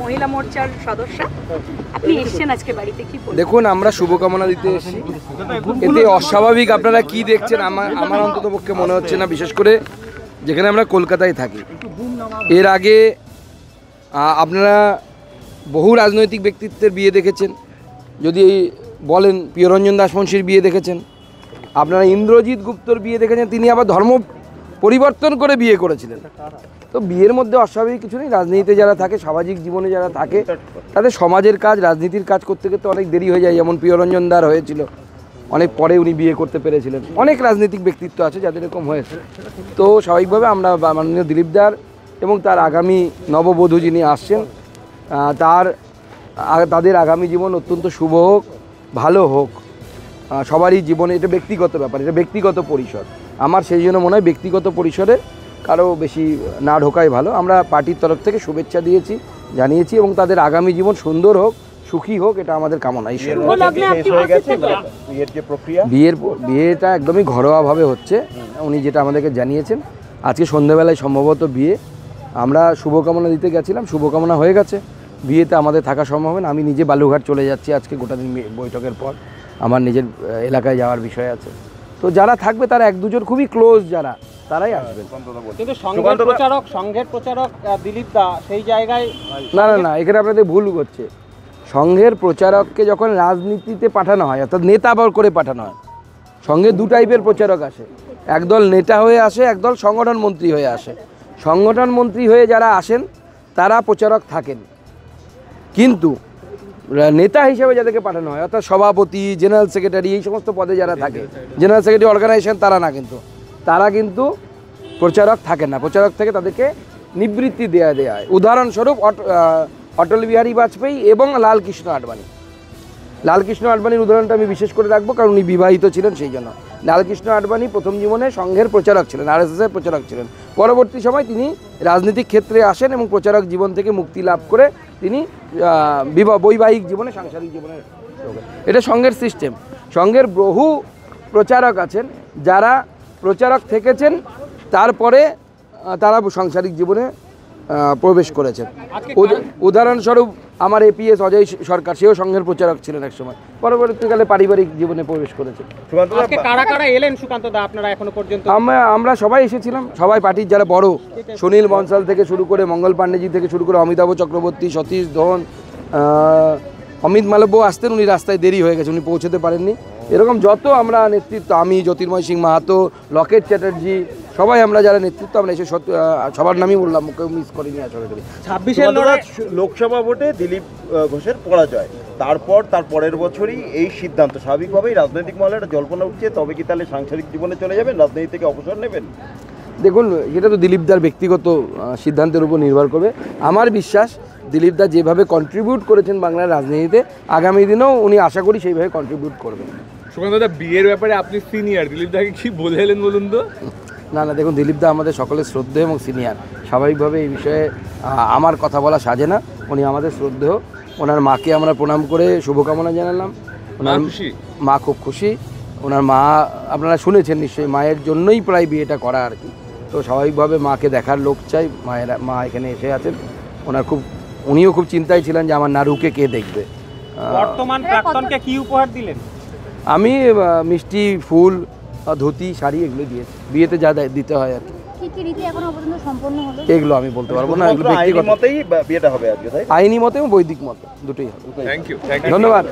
মহিলা মোর্চার সদস্য, আপনি এসেছেন আজকে বাড়িতে, কি বলবেন? দেখুন, আমরা শুভকামনা দিতে এসেছি। এতে অস্বাভাবিক আপনারা কি দেখছেন আমার অন্তত পক্ষে মনে হচ্ছে না, বিশেষ করে যেখানে আমরা কলকাতায় থাকি। এর আগে আপনারা বহু রাজনৈতিক ব্যক্তিত্বের বিয়ে দেখেছেন, যদি বলেন প্রিয়রঞ্জন দাসমুন্সির বিয়ে দেখেছেন, আপনারা ইন্দ্রজিৎ গুপ্তর বিয়ে দেখেছেন, তিনি আবার ধর্ম পরিবর্তন করে বিয়ে করেছিলেন। তো বিয়ের মধ্যে অস্বাভাবিক কিছু নেই। রাজনীতিতে যারা থাকে, সামাজিক জীবনে যারা থাকে, তাদের সমাজের কাজ, রাজনীতির কাজ করতে করতে অনেক দেরি হয়ে যায়। যেমন প্রিয়রঞ্জন দার হয়েছিল, অনেক পরে উনি বিয়ে করতে পেরেছিলেন। অনেক রাজনৈতিক ব্যক্তিত্ব আছে যাদের এরকম হয়েছে। তো স্বাভাবিকভাবে আমরা মাননীয় দিলীপ দার এবং তার আগামী নববধূ যিনি আসছেন, তাদের আগামী জীবন অত্যন্ত শুভ হোক, ভালো হোক। সবারই জীবনে এটা ব্যক্তিগত ব্যাপার, এটা ব্যক্তিগত পরিসর। আমার সেই জন্য মনে হয় ব্যক্তিগত পরিসরে কারো বেশি না ঢোকাই ভালো। আমরা পার্টির তরফ থেকে শুভেচ্ছা দিয়েছি, জানিয়েছি, এবং তাদের আগামী জীবন সুন্দর হোক, সুখী হোক, এটা আমাদের কামনা। বিয়েটা একদমই ঘরোয়াভাবে হচ্ছে, উনি যেটা আমাদেরকে জানিয়েছেন। আজকে সন্ধ্যাবেলায় সম্ভবত বিয়ে। আমরা শুভকামনা দিতে গেছিলাম, শুভকামনা হয়ে গেছে। বিয়েতে আমাদের থাকা সম্ভব না। আমি নিজে বালুঘাট চলে যাচ্ছি আজকে, গোটা দিন বৈঠকের পর আমার নিজের এলাকায় যাওয়ার বিষয় আছে। তো যারা থাকবে তারা এক দুজন খুবই ক্লোজ যারা, তারাই আসবেন। কিন্তু সংঘের প্রচারক দিলীপ দা সেই জায়গায় না, এখানে আপনাদের ভুল হচ্ছে। সংঘের প্রচারককে যখন রাজনীতিতে পাঠানো হয়, অর্থাৎ নেতা করে পাঠানো হয়, সঙ্গে দু টাইপের প্রচারক আসে। একদল নেতা হয়ে আসে, একদল সংগঠন মন্ত্রী হয়ে আসে। সংগঠন মন্ত্রী হয়ে যারা আসেন তারা প্রচারক থাকেন, কিন্তু নেতা হিসেবে যাদেরকে পাঠানো হয়, অর্থাৎ সভাপতি, জেনারেল সেক্রেটারি, এই সমস্ত পদে যারা থাকে, জেনারেল সেক্রেটারি অর্গানাইজেশন, তারা কিন্তু প্রচারক থাকেন না। প্রচারক থেকে তাদেরকে নিবৃত্তি দেওয়া হয়। উদাহরণস্বরূপ অটল বিহারী বাজপেয়ী এবং লালকৃষ্ণ আডবাণীর উদাহরণটা আমি বিশেষ করে রাখবো, কারণ উনি বিবাহিত ছিলেন, সেই জন্য। লালকৃষ্ণ আডবাণী প্রথম জীবনে সংঘের প্রচারক ছিলেন, আরএসএসের প্রচারক ছিলেন। পরবর্তী সময় তিনি রাজনৈতিক ক্ষেত্রে আসেন এবং প্রচারক জীবন থেকে মুক্তি লাভ করে তিনি বৈবাহিক জীবনে, সাংসারিক জীবনে। এটা সংঘের সিস্টেম। সংঘের বহু প্রচারক আছেন যারা প্রচারক থেকেছেন, তারপরে তারা সাংসারিক জীবনে প্রবেশ করেছেন। উদাহরণস্বরূপ আমার এপিএস অজয় সরকার, সেও সংঘের প্রচারক ছিলেন এক সময়, পরবর্তীকালে পারিবারিক জীবনে প্রবেশ করেছেন। কারা এলেন সুকান্ত দা আপনারা এখনো পর্যন্ত? আমরা সবাই এসেছিলাম, সবাই পার্টির যারা বড়, সুনীল বনসাল থেকে শুরু করে, মঙ্গল পাণ্ডেজি থেকে শুরু করে, অমিতাভ চক্রবর্তী, সতীশ ধন, অমিত মালব্য আসতেন, উনি রাস্তায় দেরি হয়ে গেছে, উনি পৌঁছতে পারেননি। এরকম যত আমরা নেতৃত্ব, আমি, জ্যোতির্ময় সিং মাহাতো, লকেট চ্যাটার্জি, সবাই আমরা যারা নেতৃত্ব, আমরা এসে সবার নামই বললাম, কেউ মিস করিনি আসলে। 26 লোকসভা ভোটে দিলীপ ঘোষের পরাজয়, তার পরের বছরই এই সিদ্ধান্ত। স্বাভাবিকভাবেই রাজনৈতিক মহলে একটা জল্পনা উঠছে, তবে কি তাহলে সাংসারিক জীবনে চলে যাবেন, রাজনীতি থেকে অবসর নেবেন? দেখুন, এটা তো দিলীপদার ব্যক্তিগত সিদ্ধান্তের উপর নির্ভর করবে। আমার বিশ্বাস দিলীপদা যেভাবে কন্ট্রিবিউট করেছেন বাংলার রাজনীতিতে, আগামী দিনেও উনি আশা করি সেইভাবে কন্ট্রিবিউট করবেন। সুকান্ত দা, বিয়ের ব্যাপারে আপনি সিনিয়র, দিলীপদাকে কি বললেন বলুন তো? না, দেখুন, দিলীপদা আমাদের সকলের শ্রদ্ধেয় এবং সিনিয়র। স্বাভাবিকভাবে এই বিষয়ে আমার কথা বলা সাজে না। উনি আমাদের শ্রদ্ধেয়। ওনার মাকে আমরা প্রণাম করে শুভকামনা জানালাম। ওনার মা খুব খুশি। ওনার মা আপনারা শুনেছেন নিশ্চয়ই, মায়ের জন্যই প্রায় বিয়েটা করা আর কি। তো স্বাভাবিকভাবে মাকে দেখার লোক চাই, মা এখানে এসে আছেন। উনিও খুব চিন্তায় ছিলেন যে আমার নারুকে কে দেখবে। বর্তমান প্রাক্তনকে কি উপহার দিলেন? আমি মিষ্টি, ফুল, ধুতি, শাড়ি এগুলো দিয়েছি। বিয়েতে যা দিতে হয় আর কি। এগুলো আমি বলতে পারবো না, এগুলো ব্যক্তিগত। বিয়েটা হবে আজকে, আইনি মতে এবং বৈদিক মতে দুটোই হবে। থ্যাংক ইউ, ধন্যবাদ।